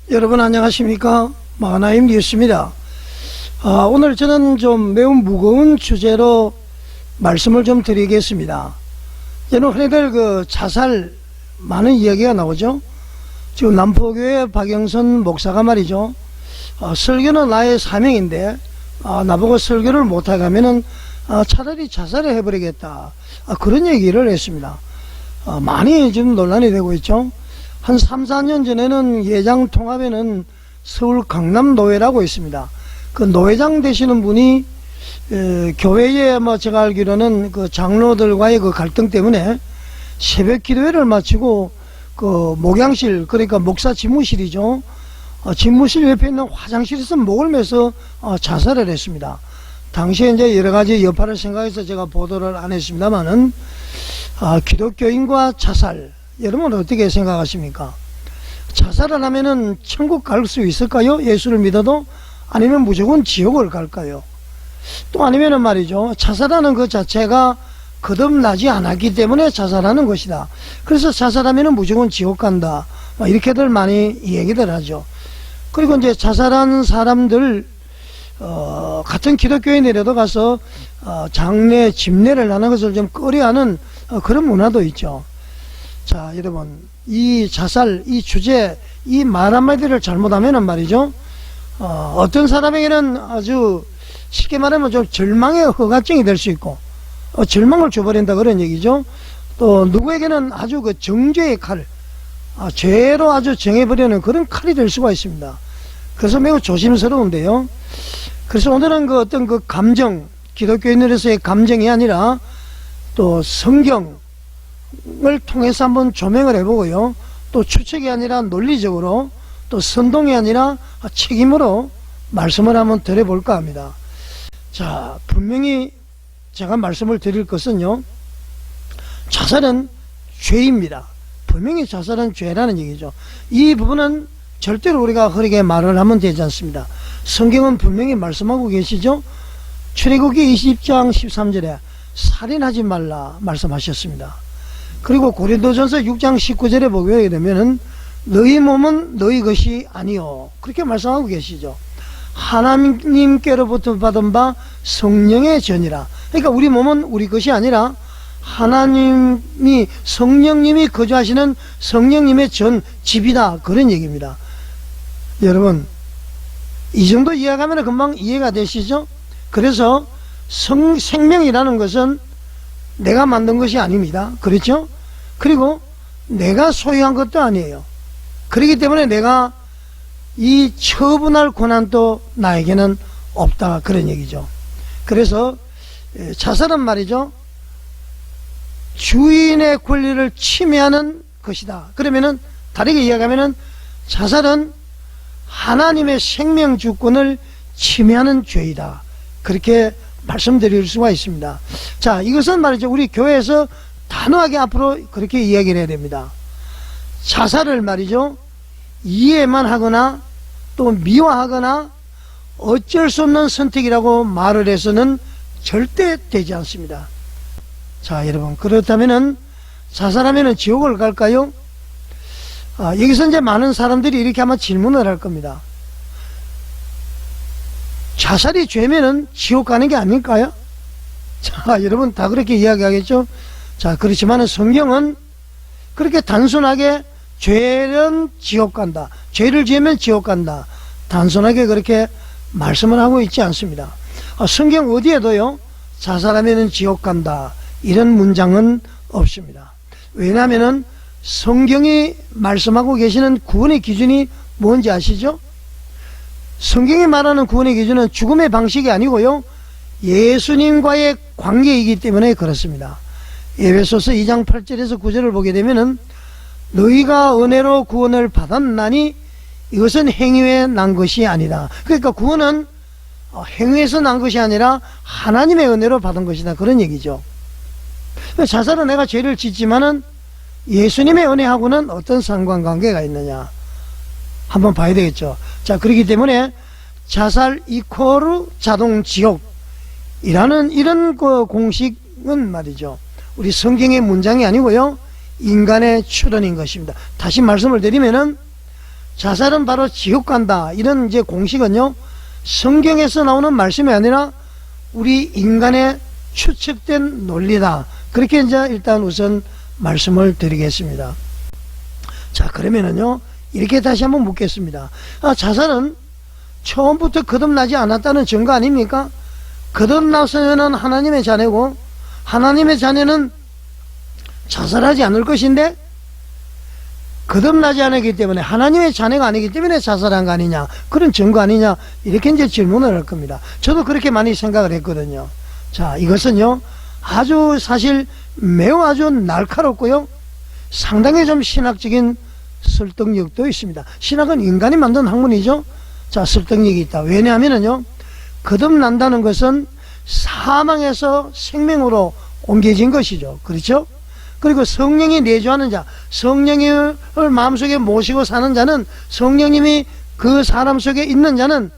여러분 안녕하십니까? 마하나임 뉴스입니다. 오늘 저는 좀 매우 무거운 주제로 말씀을 좀 드리겠습니다. 저는 흔히들 자살 많은 이야기가 나오죠. 지금 남포교회 박영선 목사가 말이죠. 설교는 나의 사명인데 나보고 설교를 못하게 하면은 차라리 자살을 해버리겠다. 그런 얘기를 했습니다. 많이 지금 논란이 되고 있죠. 한 3, 4년 전에는 예장 통합에는 서울 강남노회라고 있습니다. 그 노회장 되시는 분이 교회에 제가 알기로는 그 장로들과의 그 갈등 때문에 새벽 기도회를 마치고 그 목양실, 그러니까 목사 집무실이죠. 집무실 옆에 있는 화장실에서 목을 매서 자살을 했습니다. 당시에 이제 여러 가지 여파를 생각해서 제가 보도를 안 했습니다만은 기독교인과 자살, 여러분은 어떻게 생각하십니까? 자살을 하면은 천국 갈 수 있을까요? 예수를 믿어도? 아니면 무조건 지옥을 갈까요? 또 아니면은 말이죠, 자살하는 그 자체가 거듭나지 않았기 때문에 자살하는 것이다. 그래서 자살하면은 무조건 지옥 간다. 이렇게들 많이 얘기들 하죠. 그리고 이제 자살한 사람들 같은 기독교인이라도 가서 장례, 집례를 하는 것을 좀 꺼려하는 그런 문화도 있죠. 자, 여러분, 이 자살, 이 주제, 이 말 한마디를 잘못하면은 말이죠, 어떤 사람에게는 아주 쉽게 말하면 좀 절망의 허가증이 될 수 있고, 절망을 줘버린다 그런 얘기죠. 또 누구에게는 아주 그 정죄의 칼, 죄로 아주 정해버리는 그런 칼이 될 수가 있습니다. 그래서 매우 조심스러운데요. 그래서 오늘은 그 어떤 그 감정, 기독교인으로서의 감정이 아니라 또 성경을 통해서 한번 조명을 해보고요. 또 추측이 아니라 논리적으로, 또 선동이 아니라 책임으로 말씀을 한번 드려볼까 합니다. 자, 분명히 제가 말씀을 드릴 것은요, 자살은 죄입니다. 분명히 자살은 죄라는 얘기죠. 이 부분은 절대로 우리가 흐리게 말을 하면 되지 않습니다. 성경은 분명히 말씀하고 계시죠. 출애굽기 20장 13절에 살인하지 말라 말씀하셨습니다. 그리고 고린도전서 6장 19절에 보게 되면은 너희 몸은 너희 것이 아니요, 그렇게 말씀하고 계시죠. 하나님께로부터 받은 바 성령의 전이라. 그러니까 우리 몸은 우리 것이 아니라 하나님이, 성령님이 거주하시는 성령님의 전, 집이다, 그런 얘기입니다. 여러분, 이 정도 이해하면 금방 이해가 되시죠? 그래서 생명이라는 것은 내가 만든 것이 아닙니다. 그렇죠? 그리고 내가 소유한 것도 아니에요. 그렇기 때문에 내가 이 처분할 권한도 나에게는 없다, 그런 얘기죠. 그래서 자살은 말이죠, 주인의 권리를 침해하는 것이다. 그러면은 다르게 이야기하면은 자살은 하나님의 생명 주권을 침해하는 죄이다, 그렇게 말씀드릴 수가 있습니다. 자, 이것은 말이죠, 우리 교회에서 단호하게 앞으로 그렇게 이야기를 해야 됩니다. 자살을 말이죠, 이해만 하거나 또 미워하거나 어쩔 수 없는 선택이라고 말을 해서는 절대 되지 않습니다. 자, 여러분, 그렇다면은 자살하면은 지옥을 갈까요? 여기서 이제 많은 사람들이 이렇게 아마 질문을 할 겁니다. 자살이 죄면은 지옥 가는 게 아닐까요? 자, 여러분 다 그렇게 이야기하겠죠? 자, 그렇지만은 성경은 그렇게 단순하게 죄는 지옥 간다, 죄를 지으면 지옥 간다, 단순하게 그렇게 말씀을 하고 있지 않습니다. 성경 어디에도요, 자살하면은 지옥 간다, 이런 문장은 없습니다. 왜냐하면은 성경이 말씀하고 계시는 구원의 기준이 뭔지 아시죠? 성경이 말하는 구원의 기준은 죽음의 방식이 아니고요, 예수님과의 관계이기 때문에 그렇습니다. 에베소서 2장 8절에서 9절을 보게 되면은 너희가 은혜로 구원을 받았나니 이것은 행위에 난 것이 아니다. 그러니까 구원은 행위에서 난 것이 아니라 하나님의 은혜로 받은 것이다, 그런 얘기죠. 자살은 내가 죄를 짓지만은 예수님의 은혜하고는 어떤 상관관계가 있느냐 한번 봐야 되겠죠. 자, 그렇기 때문에 자살 이코르 자동 지옥이라는 이런 그 공식은 말이죠, 우리 성경의 문장이 아니고요, 인간의 추론인 것입니다. 다시 말씀을 드리면은 자살은 바로 지옥 간다. 이런 이제 공식은요, 성경에서 나오는 말씀이 아니라 우리 인간의 추측된 논리다. 그렇게 이제 일단 우선 말씀을 드리겠습니다. 자, 그러면은요, 이렇게 다시 한번 묻겠습니다. 자살은 처음부터 거듭나지 않았다는 증거 아닙니까? 거듭나서는 하나님의 자녀고, 하나님의 자녀는 자살하지 않을 것인데, 거듭나지 않았기 때문에, 하나님의 자녀가 아니기 때문에 자살한 거 아니냐, 그런 증거 아니냐, 이렇게 이제 질문을 할 겁니다. 저도 그렇게 많이 생각을 했거든요. 자, 이것은요, 아주 사실 매우 아주 날카롭고요, 상당히 좀 신학적인 설득력도 있습니다. 신학은 인간이 만든 학문이죠. 자, 설득력이 있다. 왜냐하면요, 거듭난다는 것은 사망에서 생명으로 옮겨진 것이죠. 그렇죠? 그리고 성령이 내주하는 자, 성령을 마음속에 모시고 사는 자는, 성령님이 그 사람 속에 있는 자는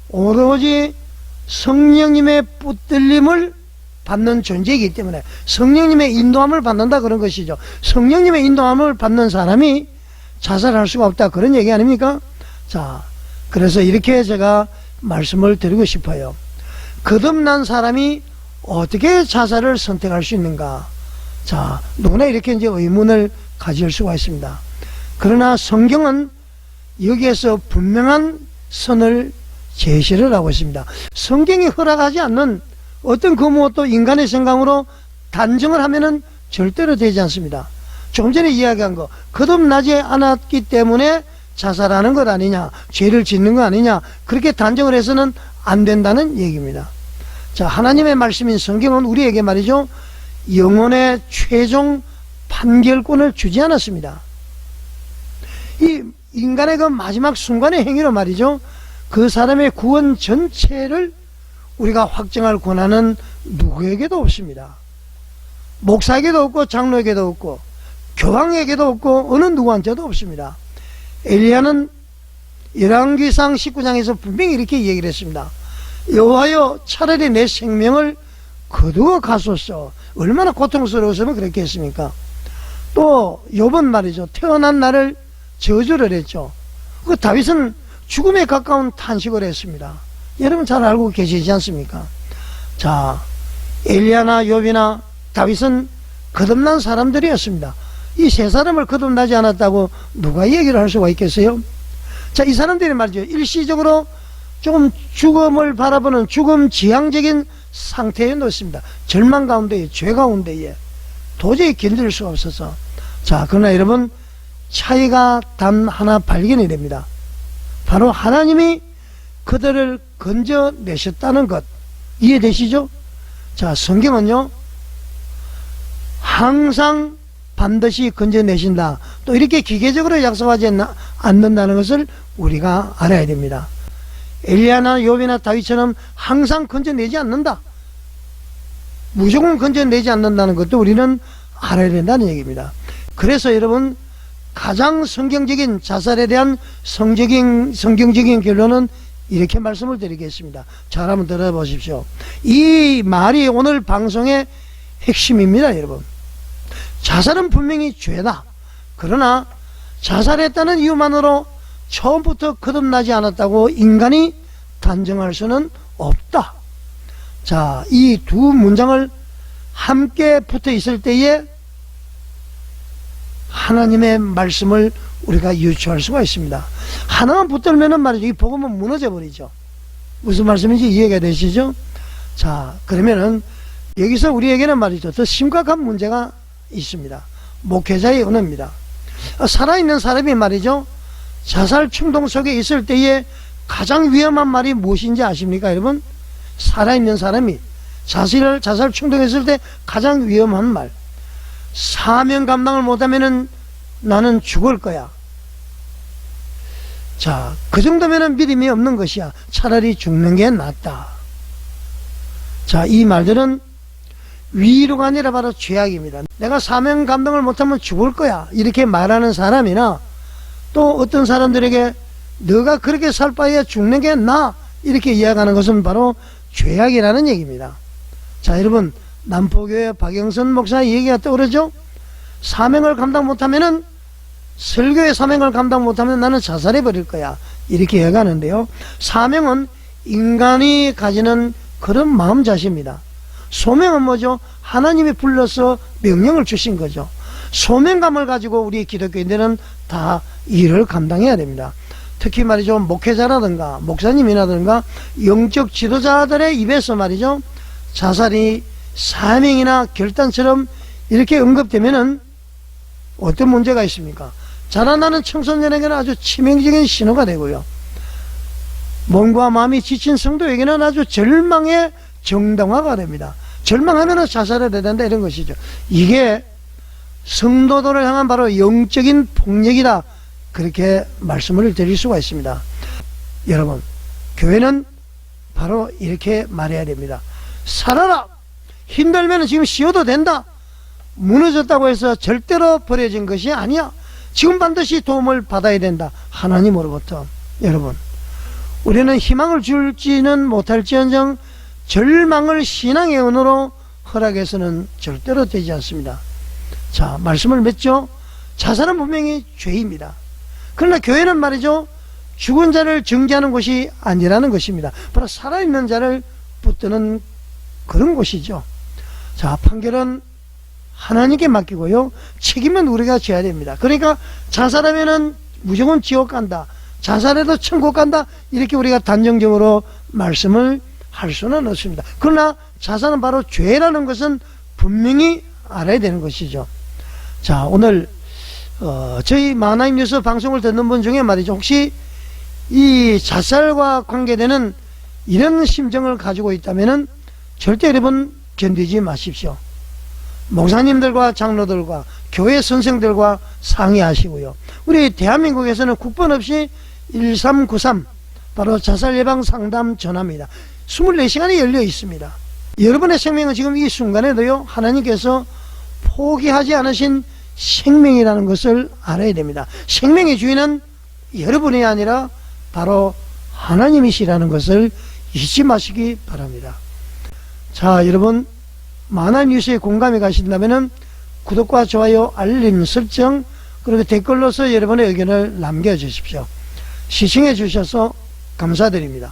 오로지 성령님의 붙들림을 받는 존재이기 때문에 성령님의 인도함을 받는다, 그런 것이죠. 성령님의 인도함을 받는 사람이 자살할 수가 없다, 그런 얘기 아닙니까? 자, 그래서 이렇게 제가 말씀을 드리고 싶어요. 거듭난 사람이 어떻게 자살을 선택할 수 있는가? 자, 누구나 이렇게 이제 의문을 가질 수가 있습니다. 그러나 성경은 여기에서 분명한 선을 제시를 하고 있습니다. 성경이 허락하지 않는 어떤 그 무엇도 인간의 생각으로 단정을 하면은 절대로 되지 않습니다. 조금 전에 이야기한 거, 거듭나지 않았기 때문에 자살하는 것 아니냐, 죄를 짓는 거 아니냐, 그렇게 단정을 해서는 안 된다는 얘기입니다. 자, 하나님의 말씀인 성경은 우리에게 말이죠, 영혼의 최종 판결권을 주지 않았습니다. 이 인간의 그 마지막 순간의 행위로 말이죠, 그 사람의 구원 전체를 우리가 확정할 권한은 누구에게도 없습니다. 목사에게도 없고, 장로에게도 없고, 교황에게도 없고, 어느 누구한테도 없습니다. 엘리야는 열왕기상 19장에서 분명히 이렇게 얘기를 했습니다. 여호와여, 차라리 내 생명을 거두어 가소서. 얼마나 고통스러웠으면 그렇게 했습니까? 또 욥은 말이죠, 태어난 날을 저주를 했죠. 그 다윗은 죽음에 가까운 탄식을 했습니다. 여러분 잘 알고 계시지 않습니까? 자, 엘리야나 욥이나 다윗은 거듭난 사람들이었습니다. 이 세 사람을 거듭나지 않았다고 누가 얘기를 할 수가 있겠어요? 자, 이 사람들이 말이죠, 일시적으로 조금 죽음을 바라보는 죽음 지향적인 상태에 놓습니다. 절망 가운데에, 죄 가운데에 도저히 견딜 수가 없어서. 자, 그러나 여러분, 차이가 단 하나 발견이 됩니다. 바로 하나님이 그들을 건져내셨다는 것, 이해되시죠? 자, 성경은요, 항상 반드시 건져내신다, 또 이렇게 기계적으로 약속하지 않는다는 것을 우리가 알아야 됩니다. 엘리야나 욥이나 다윗처럼 항상 건져내지 않는다, 무조건 건져내지 않는다는 것도 우리는 알아야 된다는 얘기입니다. 그래서 여러분, 가장 성경적인 자살에 대한 성경적인 결론은 이렇게 말씀을 드리겠습니다. 잘 한번 들어보십시오. 이 말이 오늘 방송의 핵심입니다. 여러분, 자살은 분명히 죄다. 그러나 자살했다는 이유만으로 처음부터 거듭나지 않았다고 인간이 단정할 수는 없다. 자, 이 두 문장을 함께 붙어 있을 때에 하나님의 말씀을 우리가 유추할 수가 있습니다. 하나만 붙들면은 말이죠, 이 복음은 무너져 버리죠. 무슨 말씀인지 이해가 되시죠? 자, 그러면은 여기서 우리에게는 말이죠, 더 심각한 문제가 있습니다. 목회자의 은혜입니다. 살아있는 사람이 말이죠, 자살 충동 속에 있을 때에 가장 위험한 말이 무엇인지 아십니까, 여러분? 살아있는 사람이 자살 충동했을 때 가장 위험한 말, 사명 감당을 못하면은 나는 죽을 거야. 자, 그 정도면은 믿음이 없는 것이야. 차라리 죽는 게 낫다. 자, 이 말들은 위로가 아니라 바로 죄악입니다. 내가 사명 감당을 못하면 죽을 거야, 이렇게 말하는 사람이나, 또 어떤 사람들에게 너가 그렇게 살 바에야 죽는 게 나아, 이렇게 이야기하는 것은 바로 죄악이라는 얘기입니다. 자, 여러분, 남포교회 박영선 목사의 얘기가 떠오르죠? 사명을 감당 못하면은 설교의 사명을 감당 못하면 나는 자살해 버릴 거야, 이렇게 얘기하는데요. 사명은 인간이 가지는 그런 마음 자세입니다. 소명은 뭐죠? 하나님이 불러서 명령을 주신 거죠. 소명감을 가지고 우리 기독교인들은 다 일을 감당해야 됩니다. 특히 말이죠, 목회자라든가 목사님이라든가 영적 지도자들의 입에서 말이죠, 자살이 사명이나 결단처럼 이렇게 언급되면은 어떤 문제가 있습니까? 자라나는 청소년에게는 아주 치명적인 신호가 되고요, 몸과 마음이 지친 성도에게는 아주 절망의 정당화가 됩니다. 절망하면 자살해야 된다, 이런 것이죠. 이게 성도들을 향한 바로 영적인 폭력이다, 그렇게 말씀을 드릴 수가 있습니다. 여러분, 교회는 바로 이렇게 말해야 됩니다. 살아라! 힘들면 지금 쉬어도 된다. 무너졌다고 해서 절대로 버려진 것이 아니야. 지금 반드시 도움을 받아야 된다, 하나님으로부터. 여러분, 우리는 희망을 줄지는 못할지언정 절망을 신앙의 언어로 허락해서는 절대로 되지 않습니다. 자, 말씀을 맺죠. 자살은 분명히 죄입니다. 그러나 교회는 말이죠, 죽은 자를 정죄하는 곳이 아니라는 것입니다. 바로 살아있는 자를 붙드는 그런 곳이죠. 자, 판결은 하나님께 맡기고요, 책임은 우리가 져야 됩니다. 그러니까 자살하면은 무조건 지옥 간다, 자살해도 천국 간다, 이렇게 우리가 단정적으로 말씀을 할 수는 없습니다. 그러나 자살은 바로 죄라는 것은 분명히 알아야 되는 것이죠. 자, 오늘 저희 마하나임 뉴스 방송을 듣는 분 중에 말이죠, 혹시 이 자살과 관계되는 이런 심정을 가지고 있다면은 절대 여러분 견디지 마십시오. 목사님들과 장로들과 교회 선생들과 상의하시고요. 우리 대한민국에서는 국번 없이 1393 바로 자살 예방 상담 전화입니다. 24시간이 열려 있습니다. 여러분의 생명은 지금 이 순간에도요, 하나님께서 포기하지 않으신 생명이라는 것을 알아야 됩니다. 생명의 주인은 여러분이 아니라 바로 하나님이시라는 것을 잊지 마시기 바랍니다. 자, 여러분, 마하나임 뉴스에 공감이 가신다면 구독과 좋아요, 알림 설정, 그리고 댓글로서 여러분의 의견을 남겨주십시오. 시청해 주셔서 감사드립니다.